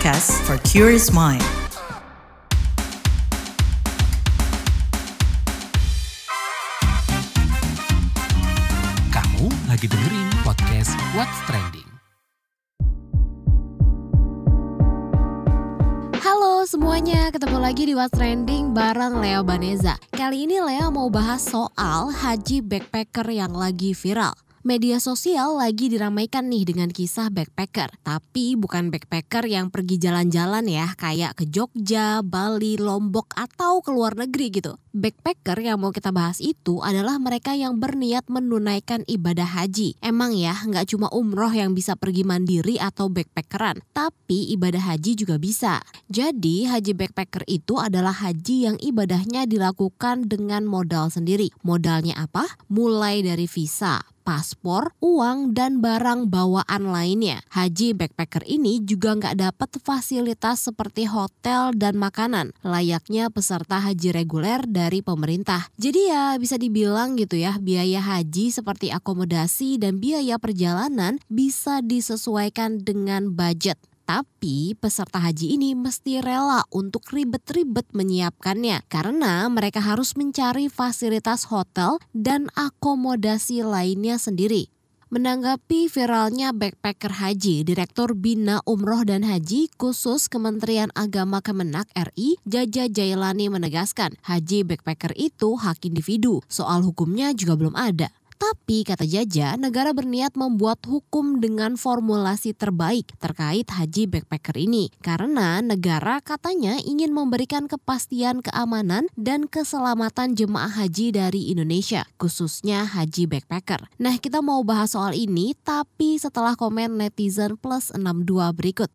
podcast for curious mind. Kamu lagi dengerin podcast What's Trending. Halo semuanya, ketemu lagi di What's Trending bareng Lea Baneza. Kali ini Lea mau bahas soal haji backpacker yang lagi viral. Media sosial lagi diramaikan nih dengan kisah backpacker. Tapi bukan backpacker yang pergi jalan-jalan ya, kayak ke Jogja, Bali, Lombok, atau ke luar negeri gitu. Backpacker yang mau kita bahas itu adalah mereka yang berniat menunaikan ibadah haji. Emang ya, nggak cuma umroh yang bisa pergi mandiri atau backpackeran, tapi ibadah haji juga bisa. Jadi haji backpacker itu adalah haji yang ibadahnya dilakukan dengan modal sendiri. Modalnya apa? Mulai dari visa, paspor, uang, dan barang bawaan lainnya. Haji backpacker ini juga nggak dapat fasilitas seperti hotel dan makanan, layaknya peserta haji reguler dari pemerintah. Jadi ya bisa dibilang gitu ya, biaya haji seperti akomodasi dan biaya perjalanan bisa disesuaikan dengan budget. Tapi peserta haji ini mesti rela untuk ribet-ribet menyiapkannya karena mereka harus mencari fasilitas hotel dan akomodasi lainnya sendiri. Menanggapi viralnya backpacker haji, Direktur Bina Umroh dan Haji khusus Kementerian Agama Kemenak RI, Jaja Jailani menegaskan, haji backpacker itu hak individu, soal hukumnya juga belum ada. Tapi kata Jaja, negara berniat membuat hukum dengan formulasi terbaik terkait haji backpacker ini. Karena negara katanya ingin memberikan kepastian keamanan dan keselamatan jemaah haji dari Indonesia, khususnya haji backpacker. Nah, kita mau bahas soal ini, tapi setelah komen netizen plus 62 berikut.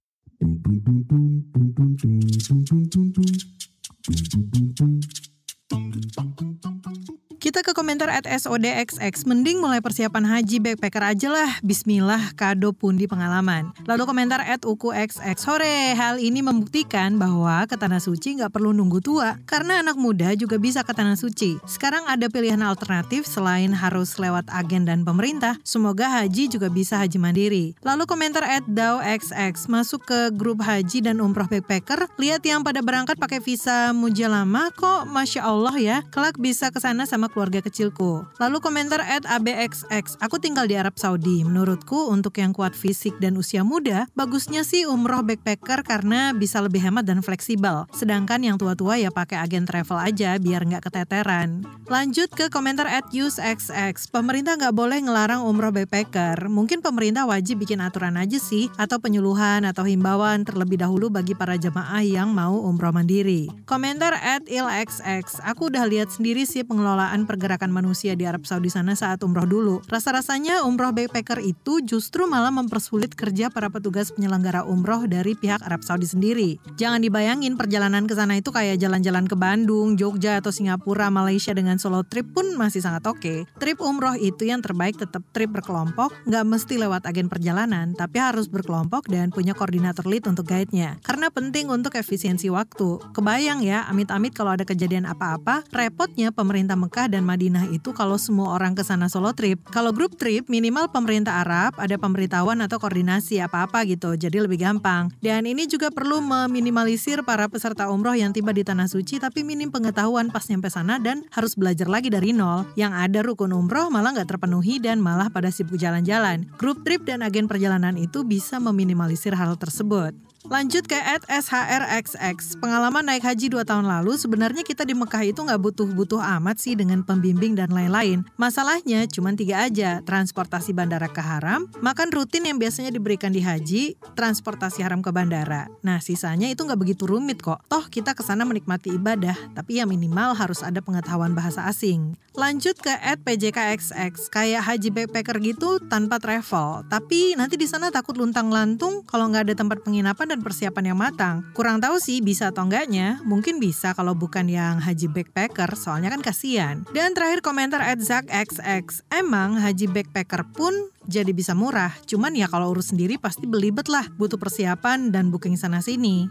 Kita ke komentar @sodxx, mending mulai persiapan haji backpacker aja lah, bismillah, kado pundi pengalaman. Lalu komentar @ukuxx, sore, hal ini membuktikan bahwa ke Tanah Suci gak perlu nunggu tua, karena anak muda juga bisa ke Tanah Suci. Sekarang ada pilihan alternatif selain harus lewat agen dan pemerintah, semoga haji juga bisa haji mandiri. Lalu komentar @dawxx, masuk ke grup haji dan umroh backpacker, lihat yang pada berangkat pakai visa mujalama, kok Masya Allah ya, kelak bisa ke sana sama keluarga kecilku. Lalu komentar @abxx, aku tinggal di Arab Saudi. Menurutku untuk yang kuat fisik dan usia muda, bagusnya sih umroh backpacker karena bisa lebih hemat dan fleksibel. Sedangkan yang tua-tua ya pakai agen travel aja biar nggak keteteran. Lanjut ke komentar @usexx, pemerintah nggak boleh ngelarang umroh backpacker. Mungkin pemerintah wajib bikin aturan aja sih, atau penyuluhan atau himbauan terlebih dahulu bagi para jemaah yang mau umroh mandiri. Komentar @ilxx, aku udah lihat sendiri sih pengelolaan pergerakan manusia di Arab Saudi sana saat umroh dulu. Rasa-rasanya umroh backpacker itu justru malah mempersulit kerja para petugas penyelenggara umroh dari pihak Arab Saudi sendiri. Jangan dibayangin perjalanan ke sana itu kayak jalan-jalan ke Bandung, Jogja, atau Singapura, Malaysia dengan solo trip pun masih sangat oke. Trip umroh itu yang terbaik tetap trip berkelompok, nggak mesti lewat agen perjalanan, tapi harus berkelompok dan punya koordinator lead untuk guide-nya. Karena penting untuk efisiensi waktu. Kebayang ya, amit-amit kalau ada kejadian apa-apa, repotnya pemerintah Mekah dan Madinah itu kalau semua orang ke sana solo trip. Kalau grup trip, minimal pemerintah Arab ada pemberitahuan atau koordinasi apa-apa gitu, jadi lebih gampang. Dan ini juga perlu meminimalisir para peserta umroh yang tiba di Tanah Suci tapi minim pengetahuan pas nyampe sana dan harus belajar lagi dari nol. Yang ada rukun umroh malah nggak terpenuhi dan malah pada sibuk jalan-jalan. Grup trip dan agen perjalanan itu bisa meminimalisir hal tersebut. Lanjut ke @shrxx, pengalaman naik haji 2 tahun lalu, sebenarnya kita di Mekah itu nggak butuh-butuh amat sih dengan pembimbing dan lain-lain. Masalahnya cuma 3 aja, transportasi bandara ke haram, makan rutin yang biasanya diberikan di haji, transportasi haram ke bandara. Nah sisanya itu nggak begitu rumit kok, toh kita kesana menikmati ibadah, tapi ya minimal harus ada pengetahuan bahasa asing. Lanjut ke @pjkxx, kayak haji backpacker gitu tanpa travel, tapi nanti di sana takut luntang-lantung kalau nggak ada tempat penginapan dan persiapan yang matang. Kurang tahu sih bisa atau enggaknya, mungkin bisa kalau bukan yang haji backpacker, soalnya kan kasihan. Dan terakhir komentar @zakxx, emang haji backpacker pun jadi bisa murah, cuman ya kalau urus sendiri pasti belibet lah, butuh persiapan dan booking sana sini.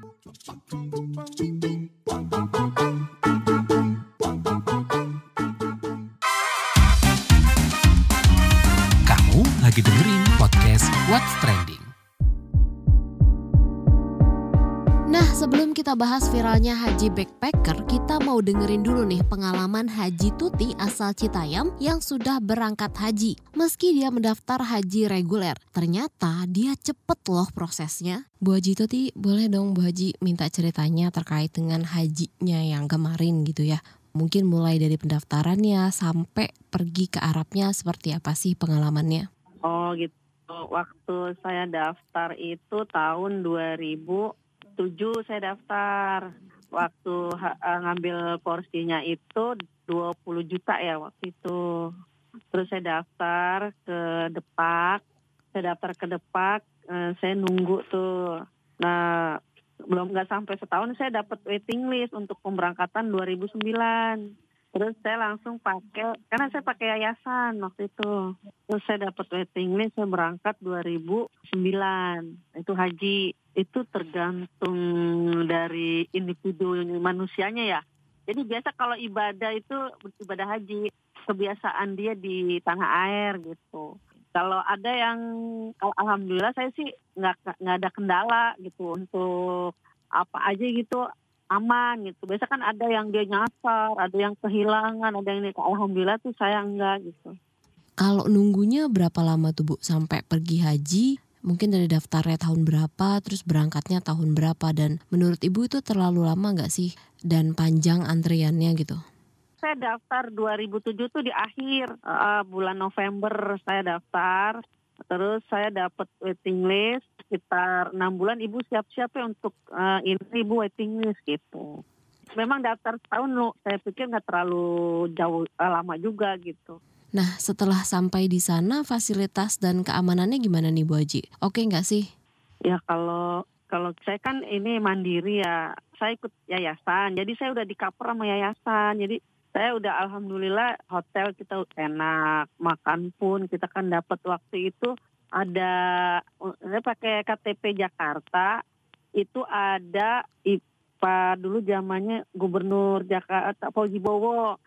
Kamu lagi dengerin podcast What's Trending. Sebelum kita bahas viralnya haji backpacker, kita mau dengerin dulu nih pengalaman Haji Tuti asal Citayam yang sudah berangkat haji. Meski dia mendaftar haji reguler, ternyata dia cepet loh prosesnya. Bu Haji Tuti, boleh dong Bu Haji minta ceritanya terkait dengan hajinya yang kemarin gitu ya. Mungkin mulai dari pendaftarannya sampai pergi ke Arabnya, seperti apa sih pengalamannya? Oh gitu. Waktu saya daftar itu tahun 2007 saya daftar. Waktu ngambil porsinya itu 20 juta ya waktu itu. Terus saya daftar ke Depak. Saya nunggu tuh. Nah, nggak sampai setahun saya dapat waiting list untuk pemberangkatan 2009. Terus saya langsung karena saya pakai yayasan waktu itu. Terus saya dapat waiting list, saya berangkat 2009. Itu haji. Itu tergantung dari individu manusianya ya. Jadi biasa kalau ibadah haji, kebiasaan dia di tanah air gitu. Kalau ada yang, alhamdulillah saya sih nggak ada kendala gitu untuk apa aja gitu. Aman gitu. Biasa kan ada yang dia nyasar, ada yang kehilangan, ada yang alhamdulillah tuh saya enggak gitu. Kalau nunggunya berapa lama tuh Bu sampai pergi haji? Mungkin dari daftarnya tahun berapa, terus berangkatnya tahun berapa, dan menurut Ibu itu terlalu lama nggak sih? Dan panjang antriannya gitu? Saya daftar 2007 tuh di akhir bulan November saya daftar. Terus saya dapat waiting list sekitar 6 bulan. Ibu siap-siap ya untuk ini Ibu waiting list gitu. Memang daftar setahun loh. Saya pikir nggak terlalu jauh lama juga gitu. Nah, setelah sampai di sana fasilitas dan keamanannya gimana nih Bu Haji? Oke nggak sih? Ya kalau saya kan ini mandiri ya. Saya ikut yayasan. Jadi saya udah di-cover sama yayasan. Jadi saya udah alhamdulillah hotel kita enak, makan pun kita kan dapat waktu itu ada, saya pakai KTP Jakarta, itu ada IPA dulu zamannya Gubernur Jakarta Fauzi Bowo,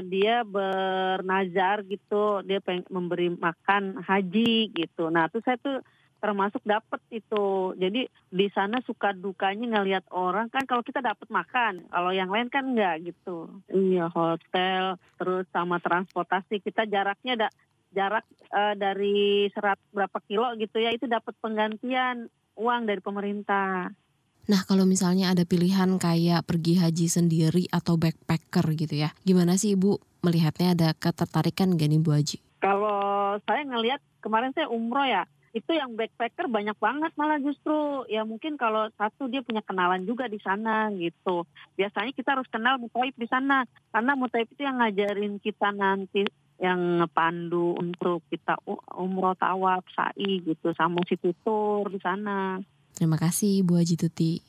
dia bernazar gitu, dia memberi makan haji gitu. Nah tuh saya tuh termasuk dapat itu. Jadi di sana suka dukanya ngelihat orang kan kalau kita dapat makan, kalau yang lain kan enggak gitu. Iya, hotel terus sama transportasi kita jaraknya dari berapa kilo gitu ya, itu dapat penggantian uang dari pemerintah. Nah, kalau misalnya ada pilihan kayak pergi haji sendiri atau backpacker gitu ya, gimana sih Ibu melihatnya, ada ketertarikan gak nih Bu Haji? Kalau saya ngelihat kemarin saya umroh ya, itu yang backpacker banyak banget malah justru. Ya mungkin kalau satu dia punya kenalan juga di sana gitu. Biasanya kita harus kenal mutaib di sana. Karena mutaib itu yang ngajarin kita nanti, yang ngepandu untuk kita umroh, tawaf, sa'i gitu. Sama si tutor di sana. Terima kasih Bu Haji Tuti.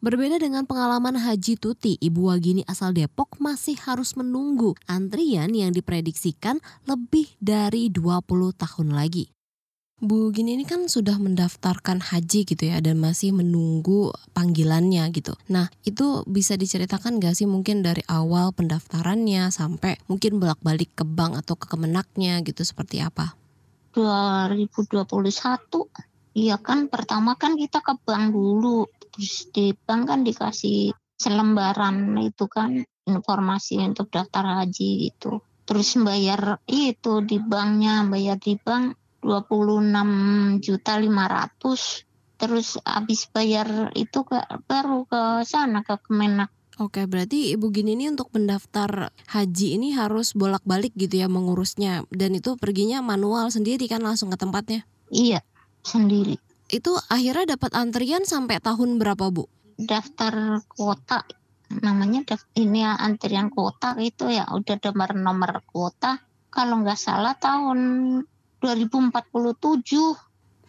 Berbeda dengan pengalaman Haji Tuti, Ibu Wagini asal Depok masih harus menunggu antrian yang diprediksikan lebih dari 20 tahun lagi. Bu Gini ini kan sudah mendaftarkan haji gitu ya, dan masih menunggu panggilannya gitu. Nah itu bisa diceritakan gak sih mungkin dari awal pendaftarannya sampai mungkin bolak-balik ke bank atau ke Kemenaknya gitu, seperti apa? 2021, iya kan pertama kan kita ke bank dulu. Terus di bank kan dikasih selembaran itu kan informasi untuk daftar haji gitu. Terus bayar itu di banknya, bayar di bank 26.500.000. Terus habis bayar itu baru ke sana ke Kemenak. Oke, berarti Ibu Gini ini untuk pendaftar haji ini harus bolak-balik gitu ya mengurusnya, dan itu perginya manual sendiri kan langsung ke tempatnya? Iya, sendiri. Itu akhirnya dapat antrian sampai tahun berapa Bu? Daftar kuota, namanya ini ya, antrian kuota itu ya, udah nomor kuota kalau nggak salah tahun 2047.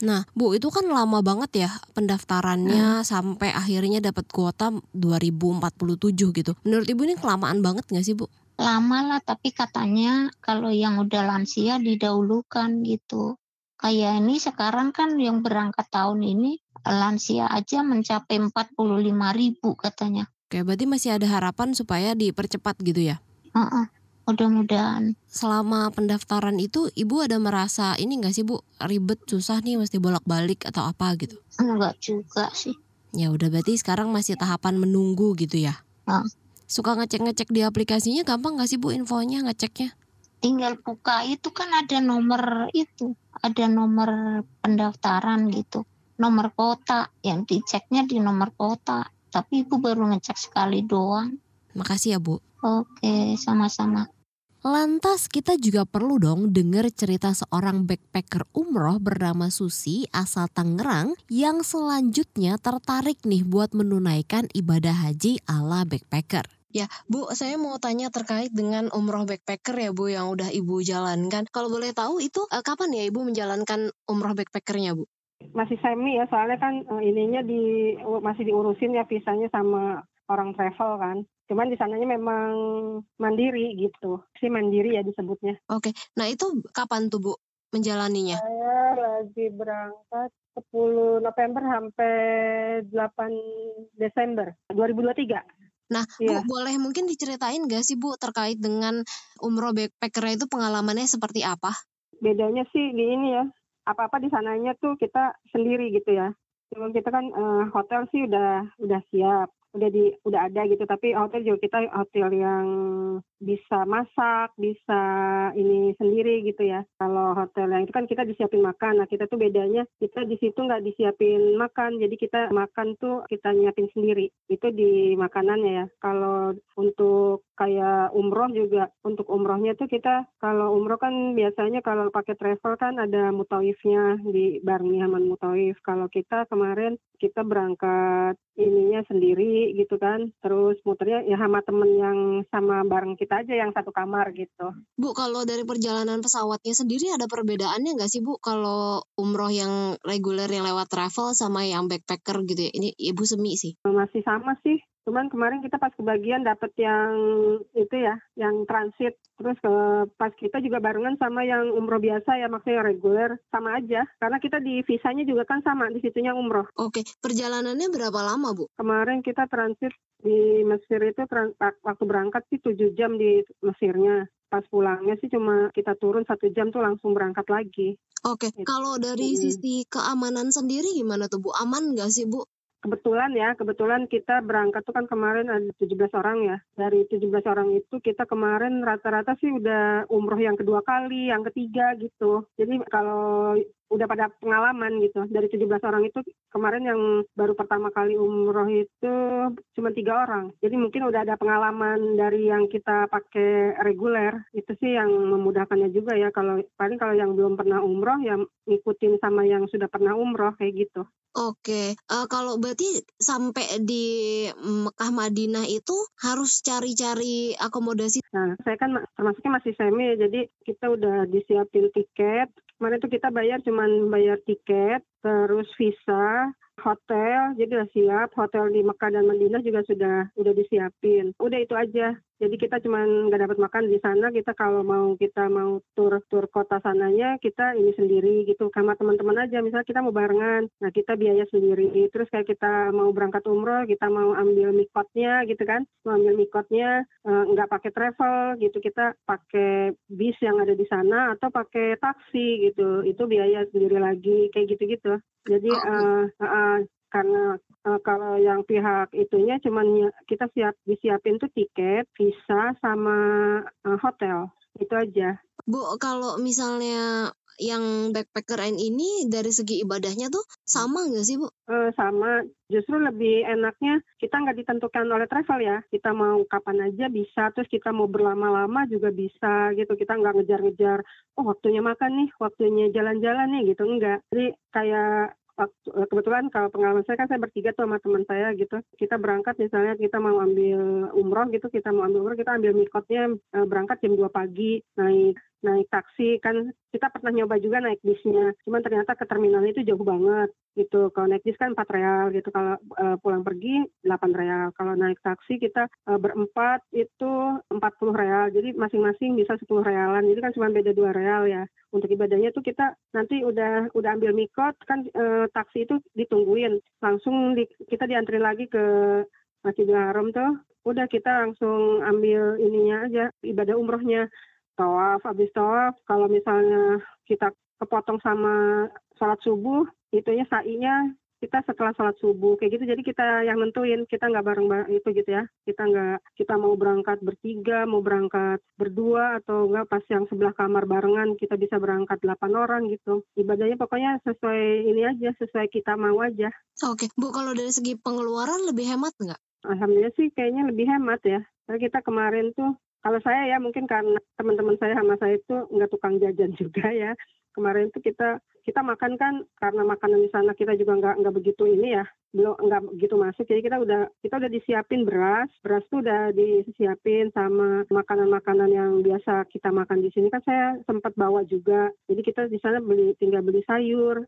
Nah Bu, itu kan lama banget ya pendaftarannya sampai akhirnya dapat kuota 2047 gitu. Menurut Ibu ini kelamaan banget gak sih Bu? Lama lah, tapi katanya kalau yang udah lansia didahulukan gitu. Kayak ini sekarang kan yang berangkat tahun ini lansia aja mencapai 45.000 katanya. Oke, berarti masih ada harapan supaya dipercepat gitu ya? Mudah-mudahan. Selama pendaftaran itu Ibu ada merasa ini gak sih Bu, ribet, susah nih mesti bolak-balik atau apa gitu? Enggak juga sih. Ya udah berarti sekarang masih tahapan menunggu gitu ya. Suka ngecek-ngecek di aplikasinya, gampang gak sih Bu infonya ngeceknya? Tinggal buka itu kan ada nomor pendaftaran gitu, nomor kota, yang diceknya di nomor kota. Tapi Ibu baru ngecek sekali doang. Makasih ya Bu. Oke, sama-sama. Lantas kita juga perlu dong dengar cerita seorang backpacker umroh bernama Susi asal Tangerang yang selanjutnya tertarik nih buat menunaikan ibadah haji ala backpacker. Ya, Bu, saya mau tanya terkait dengan umroh backpacker ya, Bu, yang udah Ibu jalankan. Kalau boleh tahu itu kapan ya Ibu menjalankan umroh backpackernya, Bu? Masih semi ya, soalnya kan masih diurusin ya visanya sama orang travel kan. Cuman di sananya memang mandiri gitu. Si mandiri ya disebutnya. Oke, nah itu kapan tuh Bu menjalaninya? Saya lagi berangkat 10 November sampai 8 Desember 2023. Nah, Iya. Bu, boleh mungkin diceritain gak sih Bu terkait dengan umroh backpacker itu pengalamannya seperti apa? Bedanya sih di ini ya, apa-apa di sananya tuh kita sendiri gitu ya. Cuma kita kan hotel sih udah siap, udah ada gitu. Tapi hotel juga kita hotel yang bisa masak, bisa ini sendiri gitu ya. Kalau hotel yang itu kan kita disiapin makan. Nah kita tuh bedanya kita di situ nggak disiapin makan, jadi kita makan tuh kita nyiapin sendiri. Itu di makanannya ya. Kalau untuk kayak umroh juga, untuk umrohnya tuh kita kalau umroh kan biasanya kalau pakai travel kan ada mutawifnya di bareng sama mutawif. Kalau kita kemarin kita berangkat ininya sendiri gitu kan, terus muternya ya sama temen yang sama bareng kita aja yang satu kamar gitu. Bu, kalau dari perjalanan pesawatnya sendiri ada perbedaannya nggak sih Bu kalau umroh yang reguler yang lewat travel sama yang backpacker gitu ya? Ini Ibu semi sih. Masih sama sih. Cuman kemarin kita pas kebagian dapat yang itu ya, yang transit. Terus pas kita juga barengan sama yang umroh biasa ya, maksudnya yang reguler, sama aja. Karena kita di visanya juga kan sama, di situnya umroh. Oke, perjalanannya berapa lama Bu? Kemarin kita transit di Mesir itu, waktu berangkat sih 7 jam di Mesirnya. Pas pulangnya sih cuma kita turun 1 jam tuh langsung berangkat lagi. Oke, kalau dari sisi keamanan sendiri gimana tuh Bu? Aman nggak sih Bu? Kebetulan kita berangkat tuh kan kemarin ada 17 orang ya. Dari 17 orang itu kita kemarin rata-rata sih udah umroh yang kedua kali, yang ketiga gitu. Jadi kalau udah pada pengalaman gitu. Dari 17 orang itu kemarin yang baru pertama kali umroh itu cuma 3 orang. Jadi mungkin udah ada pengalaman dari yang kita pakai reguler. Itu sih yang memudahkannya juga ya. Paling kalau yang belum pernah umroh ya ngikutin sama yang sudah pernah umroh kayak gitu. Oke, kalau berarti sampai di Mekah Madinah itu harus cari-cari akomodasi. Nah, saya kan termasuknya masih semi, jadi kita udah disiapin tiket. Kemarin tuh kita cuman bayar tiket, terus visa, hotel, jadi udah siap. Hotel di Mekah dan Madinah juga udah disiapin. Udah itu aja. Jadi kita cuman nggak dapat makan di sana. Kita mau tur kota sananya, kita ini sendiri gitu sama teman-teman aja. Misalnya kita mau barengan, nah kita biaya sendiri. Terus kayak kita mau berangkat umroh, kita mau ambil mikotnya gitu kan, mau ambil mikotnya nggak pakai travel gitu, kita pakai bis yang ada di sana atau pakai taksi gitu. Itu biaya sendiri lagi kayak gitu-gitu. Jadi karena kalau yang pihak itunya cuman kita disiapin tuh tiket, visa sama hotel. Itu aja. Bu, kalau misalnya yang backpacker ini dari segi ibadahnya tuh sama nggak sih Bu? Sama, justru lebih enaknya kita nggak ditentukan oleh travel ya. Kita mau kapan aja bisa, terus kita mau berlama-lama juga bisa gitu. Kita nggak ngejar-ngejar, waktunya makan nih, waktunya jalan-jalan nih gitu, enggak. Jadi kayak kebetulan kalau pengalaman saya kan saya bertiga tuh sama teman saya gitu. Kita berangkat misalnya kita mau ambil umroh gitu, kita ambil mikotnya berangkat jam 2 pagi, naik taksi kan kita pernah nyoba juga naik bisnya. Cuman ternyata ke terminal itu jauh banget gitu. Kalau naik bis kan 4 real gitu. Kalau pulang pergi 8 real. Kalau naik taksi kita berempat itu 40 real. Jadi masing-masing bisa 10 realan. Jadi kan cuma beda 2 real ya. Untuk ibadahnya tuh kita nanti udah ambil mikot kan taksi itu ditungguin. Langsung kita diantri lagi ke Masjidil Haram tuh. Udah kita langsung ambil ininya aja, ibadah umrohnya. Tawaf, habis tawaf, kalau misalnya kita kepotong sama sholat subuh, itunya sa'inya kita setelah sholat subuh kayak gitu. Jadi kita yang nentuin, kita nggak bareng-bareng itu gitu ya. Kita mau berangkat bertiga, mau berangkat berdua, atau enggak pas yang sebelah kamar barengan kita bisa berangkat 8 orang gitu. Ibadahnya pokoknya sesuai ini aja, sesuai kita mau aja. Oke, Bu, kalau dari segi pengeluaran lebih hemat nggak? Alhamdulillah sih kayaknya lebih hemat ya. Karena kita kemarin tuh, kalau saya ya mungkin karena teman-teman saya sama saya itu nggak tukang jajan juga ya. Kemarin tuh kita makan kan, karena makanan di sana kita juga nggak begitu ini ya, belum nggak begitu masuk. Jadi kita udah disiapin beras tuh udah disiapin sama makanan-makanan yang biasa kita makan di sini kan saya sempat bawa juga. Jadi kita di sana tinggal beli sayur,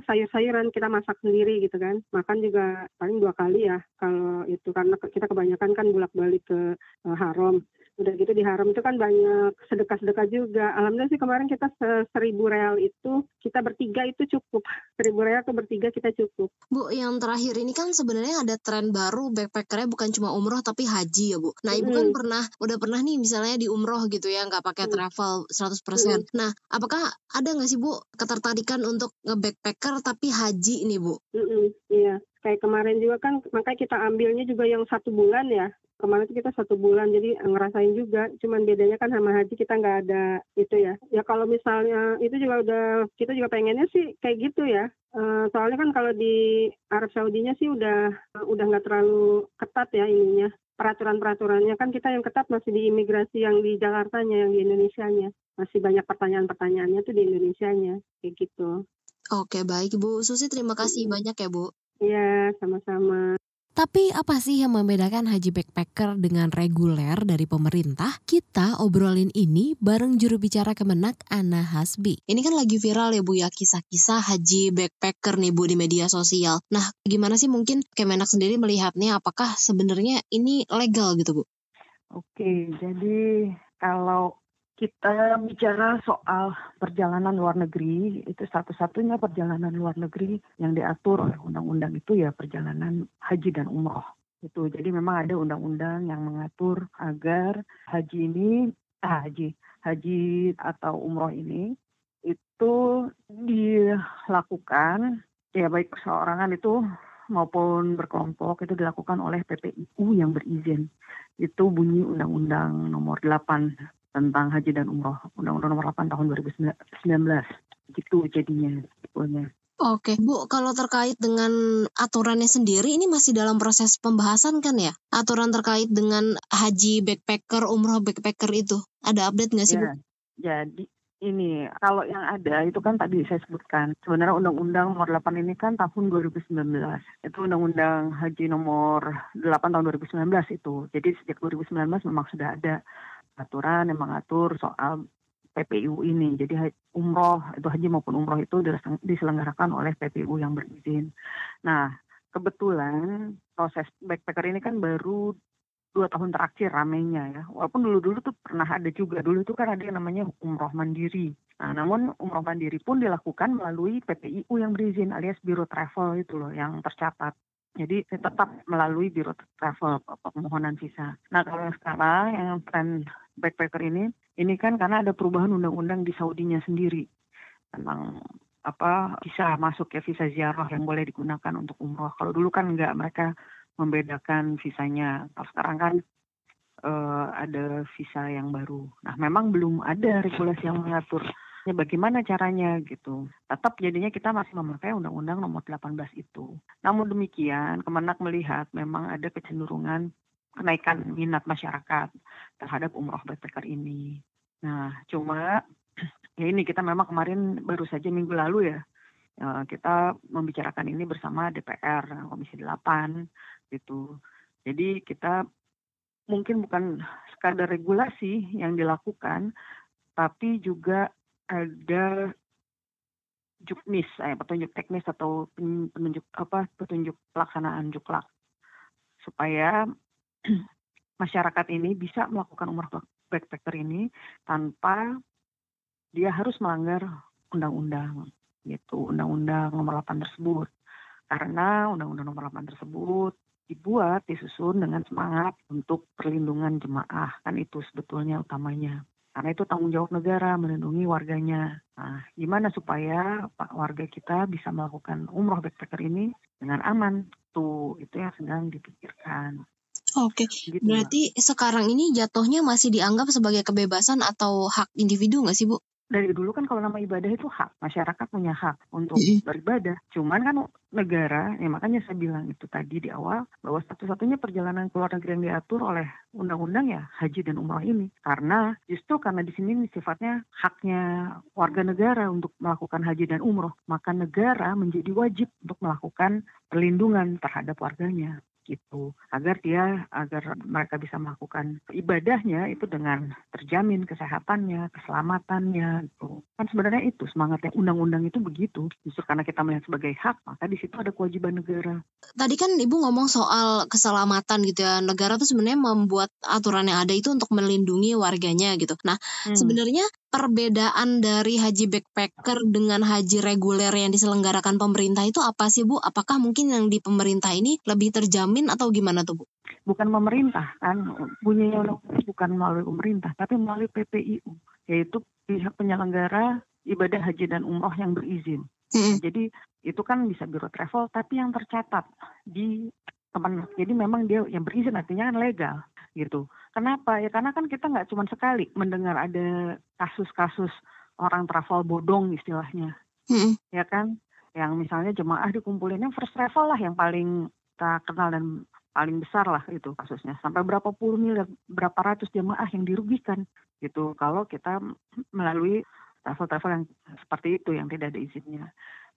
sayur-sayuran kita masak sendiri gitu kan. Makan juga paling 2 kali ya kalau itu, karena kita kebanyakan kan bolak-balik ke Haram. Udah gitu di Haram itu kan banyak sedekah-sedekah juga. Alhamdulillah sih kemarin kita 1.000 real itu kita bertiga itu cukup. 1.000 real tuh bertiga kita cukup. Bu, yang terakhir ini kan sebenarnya ada tren baru backpackernya bukan cuma umroh tapi haji ya, Bu. Nah, Ibu kan udah pernah nih misalnya di umroh gitu ya, nggak pakai travel 100%. Nah, apakah ada nggak sih, Bu, ketertarikan untuk nge-backpacker tapi haji nih, Bu? Iya, kayak kemarin juga kan, makanya kita ambilnya juga yang 1 bulan ya. Kemarin itu kita 1 bulan, jadi ngerasain juga. Cuman bedanya kan sama haji kita nggak ada itu ya. Ya kalau misalnya itu juga kita juga pengennya sih kayak gitu ya. Soalnya kan kalau di Arab Saudinya sih udah nggak terlalu ketat ya ininya. Peraturan-peraturannya kan kita yang ketat masih di imigrasi yang di Jakartanya, yang di Indonesianya. Masih banyak pertanyaan-pertanyaannya tuh di Indonesianya, kayak gitu. Oke, baik Bu Susi, terima kasih banyak ya, Bu. Iya, sama-sama. Tapi apa sih yang membedakan haji backpacker dengan reguler dari pemerintah? Kita obrolin ini bareng juru bicara Kemenak, Ana Hasbi. Ini kan lagi viral ya, Bu, ya, kisah-kisah haji backpacker nih, Bu, di media sosial. Nah, gimana sih mungkin Kemenak sendiri melihatnya, apakah sebenarnya ini legal gitu, Bu? Oke, jadi kalau kita bicara soal perjalanan luar negeri, itu satu-satunya perjalanan luar negeri yang diatur oleh undang-undang itu ya perjalanan haji dan umroh. Itu jadi memang ada undang-undang yang mengatur agar haji atau umroh ini itu dilakukan ya baik perseorangan itu maupun berkelompok itu dilakukan oleh PPIU yang berizin. Itu bunyi Undang-Undang Nomor 8 tentang haji dan umroh, Undang-Undang Nomor 8 tahun 2019. Gitu jadinya. Oke, Bu, kalau terkait dengan aturannya sendiri, ini masih dalam proses pembahasan kan ya? Aturan terkait dengan haji backpacker, umroh backpacker itu. Ada update nggak sih, Bu? Jadi ini, kalau yang ada itu kan tadi saya sebutkan. Sebenarnya Undang-Undang Nomor 8 ini kan tahun 2019. Itu Undang-Undang Haji Nomor 8 tahun 2019 itu. Jadi sejak 2019 memang sudah ada aturan yang mengatur soal PPIU ini. Jadi umroh, itu haji maupun umroh itu diselenggarakan oleh PPIU yang berizin. Nah, kebetulan proses backpacker ini kan baru 2 tahun terakhir ramenya ya. Walaupun dulu-dulu tuh pernah ada juga. Dulu itu kan ada yang namanya umroh mandiri. Nah, namun umroh mandiri pun dilakukan melalui PPIU yang berizin alias Biro Travel itu loh yang tercatat. Jadi tetap melalui Biro Travel permohonan visa. Nah, kalau yang sekarang yang tren backpacker ini kan karena ada perubahan undang-undang di Saudinya sendiri tentang visa masuk ya, visa ziarah yang boleh digunakan untuk umroh. Kalau dulu kan enggak, mereka membedakan visanya. Kalau sekarang kan ada visa yang baru. Nah, memang belum ada regulasi yang mengatur bagaimana caranya gitu. Tetap jadinya kita masih memakai Undang-Undang Nomor 18 itu. Namun demikian, Kemenak melihat memang ada kecenderungan kenaikan minat masyarakat terhadap umroh backpacker ini. Nah, cuma ya ini kita memang kemarin baru saja minggu lalu ya, kita membicarakan ini bersama DPR, Komisi 8 gitu. Jadi kita mungkin bukan sekadar regulasi yang dilakukan, tapi juga ada juknis, petunjuk teknis atau petunjuk pelaksanaan juklak supaya masyarakat ini bisa melakukan umroh backpacker ini tanpa dia harus melanggar undang-undang gitu, Undang-Undang Nomor 8 tersebut. Karena Undang-Undang Nomor 8 tersebut disusun dengan semangat untuk perlindungan jemaah, kan itu sebetulnya utamanya. karena itu tanggung jawab negara melindungi warganya. Nah, gimana supaya warga kita bisa melakukan umroh backpacker ini dengan aman? Itu yang sedang dipikirkan. Oke, Gitu, Mbak. berarti sekarang ini jatuhnya masih dianggap sebagai kebebasan atau hak individu nggak sih, Bu? Dari dulu kan kalau nama ibadah itu hak, masyarakat punya hak untuk beribadah. Cuman kan negara, ya makanya saya bilang itu tadi di awal, bahwa satu-satunya perjalanan ke luar negeri yang diatur oleh undang-undang ya haji dan umrah ini. Karena justru karena di sini sifatnya haknya warga negara untuk melakukan haji dan umrah, maka negara menjadi wajib untuk melakukan perlindungan terhadap warganya. Gitu, agar mereka bisa melakukan ibadahnya itu dengan terjamin kesehatannya, keselamatannya gitu. Kan sebenarnya itu semangatnya undang-undang itu begitu. Justru karena kita melihat sebagai hak, maka di situ ada kewajiban negara. Tadi kan Ibu ngomong soal keselamatan gitu ya. Negara tuh sebenarnya membuat aturan yang ada itu untuk melindungi warganya gitu. Nah, sebenarnya perbedaan dari haji backpacker dengan haji reguler yang diselenggarakan pemerintah itu apa sih, Bu? Apakah mungkin yang di pemerintah ini lebih terjamin atau gimana tuh, Bu? Bukan pemerintah kan, bunyinya undang-undang bukan melalui pemerintah, tapi melalui PPIU, yaitu pihak penyelenggara ibadah haji dan umroh yang berizin. Jadi itu kan bisa biro travel, tapi yang tercatat di Kemenak. Jadi memang dia yang berizin artinya kan legal gitu. Kenapa? Ya karena kan kita nggak cuma sekali mendengar ada kasus-kasus orang travel bodong istilahnya, ya kan? Yang misalnya jemaah dikumpulinnya first travel lah yang paling kita kenal dan paling besar lah itu kasusnya. Sampai berapa puluh miliar, berapa ratus jemaah yang dirugikan gitu kalau kita melalui travel-travel yang seperti itu yang tidak ada izinnya.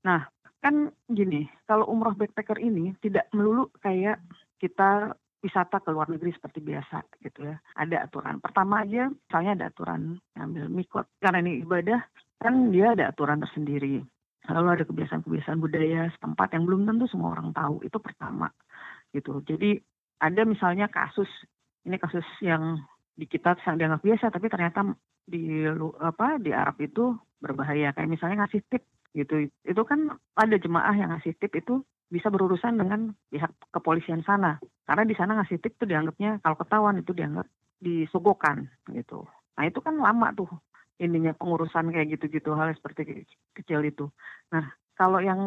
Nah, kan gini, kalau umroh backpacker ini tidak melulu kayak kita wisata ke luar negeri seperti biasa gitu ya. Ada aturan. Pertama aja, misalnya ada aturan ambil mikot. Karena ini ibadah, kan dia ada aturan tersendiri. Lalu ada kebiasaan-kebiasaan budaya setempat yang belum tentu semua orang tahu. Itu pertama gitu. Jadi ada misalnya kasus yang di kita dianggap biasa, tapi ternyata di Arab itu berbahaya. Kayak misalnya ngasih tip gitu. Itu kan ada jemaah yang ngasih tip itu bisa berurusan dengan pihak kepolisian sana. Karena di sana ngasih tip itu dianggapnya, kalau ketahuan itu dianggap disogokan gitu. Nah itu kan lama tuh ininya pengurusan kayak gitu-gitu, hal seperti kecil itu. Nah kalau yang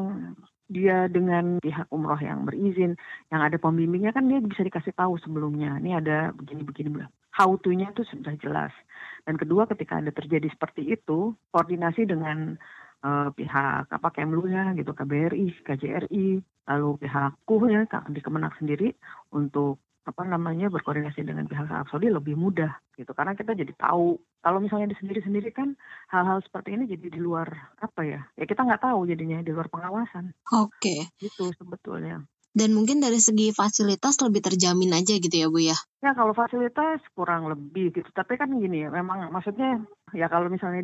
dia dengan pihak umroh yang berizin, yang ada pembimbingnya kan dia bisa dikasih tahu sebelumnya. Ini ada begini-begini. How to-nya itu sudah jelas. Dan kedua ketika ada terjadi seperti itu, koordinasi dengan pihak Kemlu-nya gitu, KBRI, KJRI, lalu pihak KUH-nya di Kemenak sendiri untuk berkoordinasi dengan pihak Arab Saudi lebih mudah gitu, karena kita jadi tahu. Kalau misalnya di sendiri-sendiri kan hal-hal seperti ini jadi di luar ya kita nggak tahu, jadinya di luar pengawasan. Oke. Gitu sebetulnya. Dan mungkin dari segi fasilitas lebih terjamin aja gitu ya, Bu ya? Ya kalau fasilitas kurang lebih gitu, tapi kan gini ya, memang maksudnya ya kalau misalnya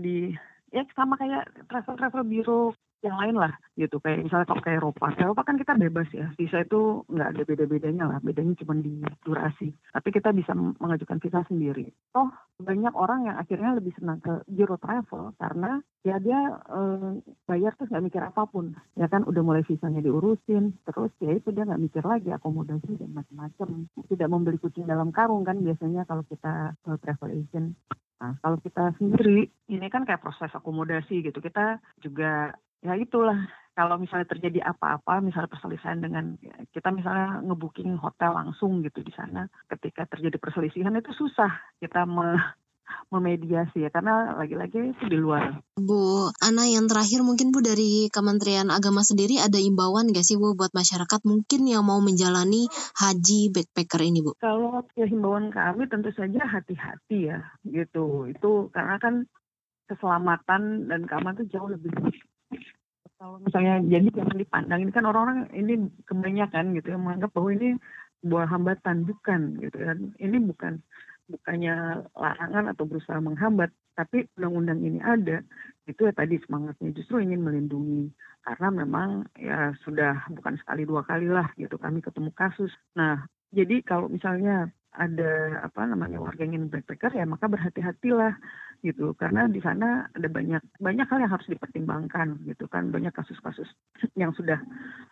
ya sama kayak travel biro yang lain lah gitu, kayak misalnya kalau ke Eropa kan kita bebas ya, visa itu nggak ada beda-bedanya lah, bedanya cuma di durasi, tapi kita bisa mengajukan visa sendiri. Banyak orang yang akhirnya lebih senang ke biro travel karena ya dia bayar terus nggak mikir apapun, ya kan udah mulai visanya diurusin, terus ya itu dia nggak mikir lagi akomodasi dan macam-macam, tidak membeli kucing dalam karung kan biasanya kalau kita travel agent. Nah, kalau kita sendiri, ini kan kayak proses akomodasi gitu. Kita juga, ya itulah, kalau misalnya terjadi apa-apa, misalnya perselisihan dengan, kita misalnya ngebooking hotel langsung gitu di sana. Ketika terjadi perselisihan itu susah kita memediasi ya, karena lagi-lagi itu di luar. Bu Ana, yang terakhir mungkin Bu dari Kementerian Agama sendiri ada imbauan nggak sih Bu buat masyarakat mungkin yang mau menjalani haji backpacker ini, Bu? Kalau himbauan kami tentu saja hati-hati ya gitu. Itu karena kan keselamatan dan keamanan itu jauh lebih. Kalau misalnya jadi jangan dipandang, ini kan orang-orang ini kebanyakan gitu yang menganggap bahwa ini sebuah hambatan, bukan gitu kan. Ini bukannya larangan atau berusaha menghambat, tapi undang-undang ini ada, itu ya tadi semangatnya justru ingin melindungi, karena memang ya sudah bukan sekali dua kali lah gitu kami ketemu kasus. Nah, jadi kalau misalnya ada warga yang ingin backpacker ya maka berhati-hatilah gitu, karena di sana ada banyak hal yang harus dipertimbangkan gitu kan, banyak kasus-kasus yang sudah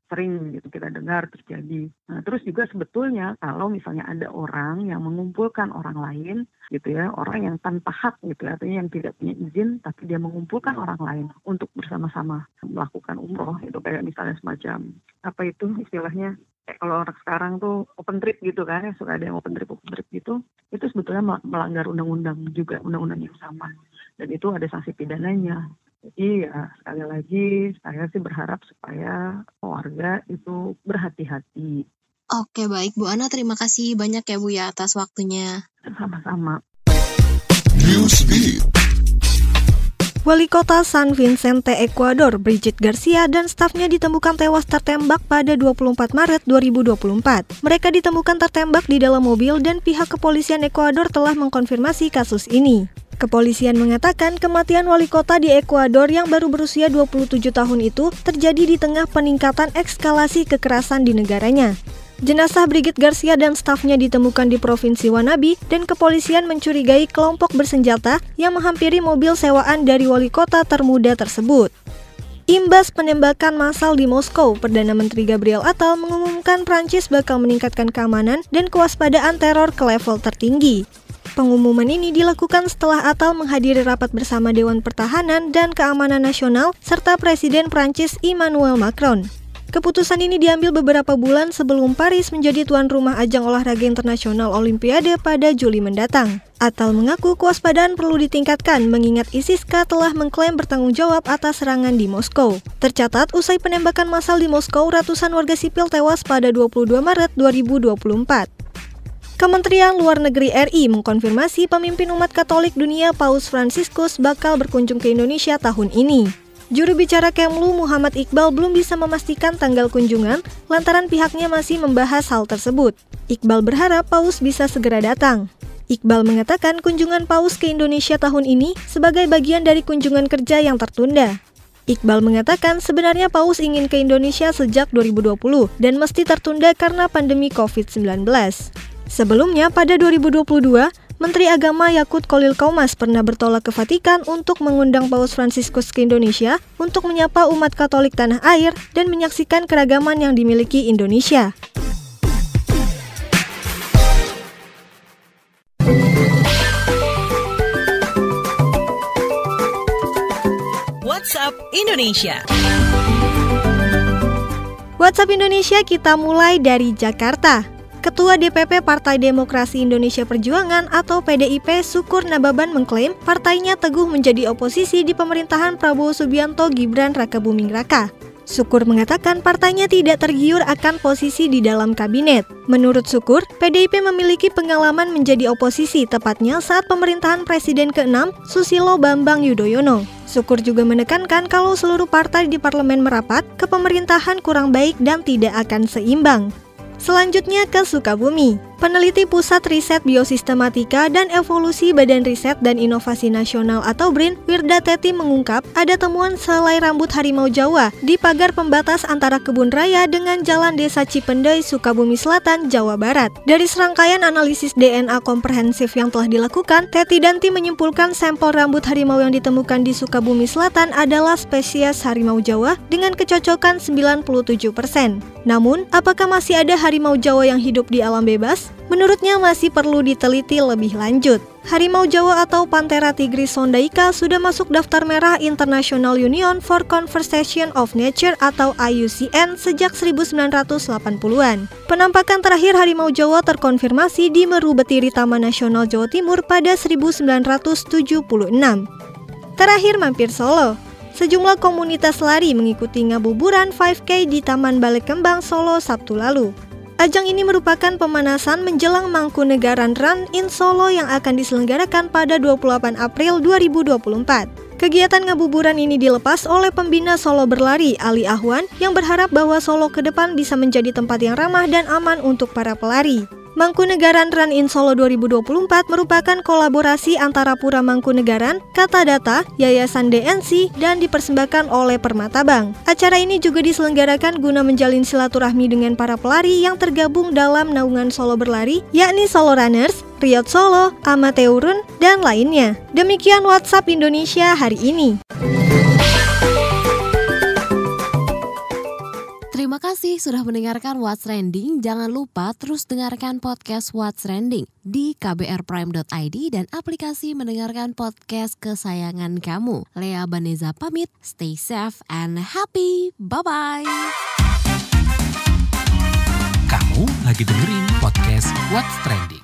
sering gitu kita dengar terjadi. Nah, terus juga sebetulnya kalau misalnya ada orang yang mengumpulkan orang lain gitu ya, orang yang tanpa hak gitu ya, artinya yang tidak punya izin tapi dia mengumpulkan orang lain untuk bersama-sama melakukan umroh, itu kayak misalnya semacam apa itu istilahnya, kayak kalau orang sekarang tuh open trip gitu kan ya, suka ada yang open trip gitu, itu sebetulnya melanggar undang-undang juga, undang-undang yang sama, dan itu ada sanksi pidananya. Jadi ya sekali lagi saya sih berharap supaya warga itu berhati-hati. Oke, baik Bu Ana, terima kasih banyak ya Bu ya atas waktunya. Sama-sama. Wali Kota San Vicente, Ekuador, Brigitte Garcia dan stafnya ditemukan tewas tertembak pada 24 Maret 2024. Mereka ditemukan tertembak di dalam mobil dan pihak kepolisian Ekuador telah mengkonfirmasi kasus ini. Kepolisian mengatakan kematian wali kota di Ekuador yang baru berusia 27 tahun itu terjadi di tengah peningkatan eskalasi kekerasan di negaranya. Jenazah Brigitte Garcia dan stafnya ditemukan di Provinsi Wannabe dan kepolisian mencurigai kelompok bersenjata yang menghampiri mobil sewaan dari wali kota termuda tersebut. Imbas penembakan massal di Moskow, Perdana Menteri Gabriel Attal mengumumkan Prancis bakal meningkatkan keamanan dan kewaspadaan teror ke level tertinggi. Pengumuman ini dilakukan setelah Attal menghadiri rapat bersama Dewan Pertahanan dan Keamanan Nasional serta Presiden Prancis Emmanuel Macron. Keputusan ini diambil beberapa bulan sebelum Paris menjadi tuan rumah ajang olahraga internasional Olimpiade pada Juli mendatang. Attal mengaku kewaspadaan perlu ditingkatkan mengingat ISIS-K telah mengklaim bertanggung jawab atas serangan di Moskow. Tercatat, usai penembakan massal di Moskow, ratusan warga sipil tewas pada 22 Maret 2024. Kementerian Luar Negeri RI mengkonfirmasi pemimpin umat Katolik dunia Paus Fransiskus bakal berkunjung ke Indonesia tahun ini. Juru bicara Kemlu Muhammad Iqbal belum bisa memastikan tanggal kunjungan lantaran pihaknya masih membahas hal tersebut. Iqbal berharap Paus bisa segera datang. Iqbal mengatakan kunjungan Paus ke Indonesia tahun ini sebagai bagian dari kunjungan kerja yang tertunda. Iqbal mengatakan sebenarnya Paus ingin ke Indonesia sejak 2020 dan mesti tertunda karena pandemi COVID-19. Sebelumnya, pada 2022, Menteri Agama Yakut Kolil Kaumas pernah bertolak ke Vatikan untuk mengundang Paus Fransiskus ke Indonesia untuk menyapa umat Katolik tanah air dan menyaksikan keragaman yang dimiliki Indonesia. WhatsApp Indonesia. WhatsApp Indonesia kita mulai dari Jakarta. Ketua DPP Partai Demokrasi Indonesia Perjuangan atau PDIP Syukur Nababan mengklaim partainya teguh menjadi oposisi di pemerintahan Prabowo Subianto Gibran Rakabuming Raka. Syukur mengatakan partainya tidak tergiur akan posisi di dalam kabinet. Menurut Syukur, PDIP memiliki pengalaman menjadi oposisi tepatnya saat pemerintahan Presiden ke-6 Susilo Bambang Yudhoyono. Syukur juga menekankan kalau seluruh partai di parlemen merapat ke pemerintahan kurang baik dan tidak akan seimbang. Selanjutnya ke Sukabumi. Peneliti Pusat Riset Biosistematika dan Evolusi Badan Riset dan Inovasi Nasional atau BRIN, Wirda Teti mengungkap ada temuan selai rambut harimau Jawa di pagar pembatas antara kebun raya dengan Jalan Desa Cipendei, Sukabumi Selatan, Jawa Barat. Dari serangkaian analisis DNA komprehensif yang telah dilakukan, Teti dan tim menyimpulkan sampel rambut harimau yang ditemukan di Sukabumi Selatan adalah spesies harimau Jawa dengan kecocokan 97%. Namun, apakah masih ada harimau Jawa yang hidup di alam bebas? Menurutnya masih perlu diteliti lebih lanjut. Harimau Jawa atau Panthera tigris sondaica sudah masuk daftar merah International Union for Conservation of Nature atau IUCN sejak 1980-an. Penampakan terakhir harimau Jawa terkonfirmasi di Meru Betiri Taman Nasional Jawa Timur pada 1976. Terakhir mampir Solo. Sejumlah komunitas lari mengikuti ngabuburan 5K di Taman Balai Kembang Solo Sabtu lalu. Ajang ini merupakan pemanasan menjelang Mangkunegaran Run in Solo yang akan diselenggarakan pada 28 April 2024. Kegiatan ngabuburan ini dilepas oleh pembina Solo Berlari, Ali Ahwan, yang berharap bahwa Solo ke depan bisa menjadi tempat yang ramah dan aman untuk para pelari. Mangkunegaran Run in Solo 2024 merupakan kolaborasi antara Pura Mangkunegaran, Kata Data, Yayasan DNC, dan dipersembahkan oleh Permata Bank. Acara ini juga diselenggarakan guna menjalin silaturahmi dengan para pelari yang tergabung dalam naungan Solo Berlari, yakni Solo Runners, Riot Solo, Amateurun, dan lainnya. Demikian WhatsApp Indonesia hari ini. Terima Terima kasih sudah mendengarkan What's Trending. Jangan lupa terus dengarkan podcast What's Trending di kbrprime.id dan aplikasi mendengarkan podcast kesayangan kamu. Lea Baneza pamit, stay safe and happy. Bye-bye. Kamu lagi dengerin podcast What's Trending.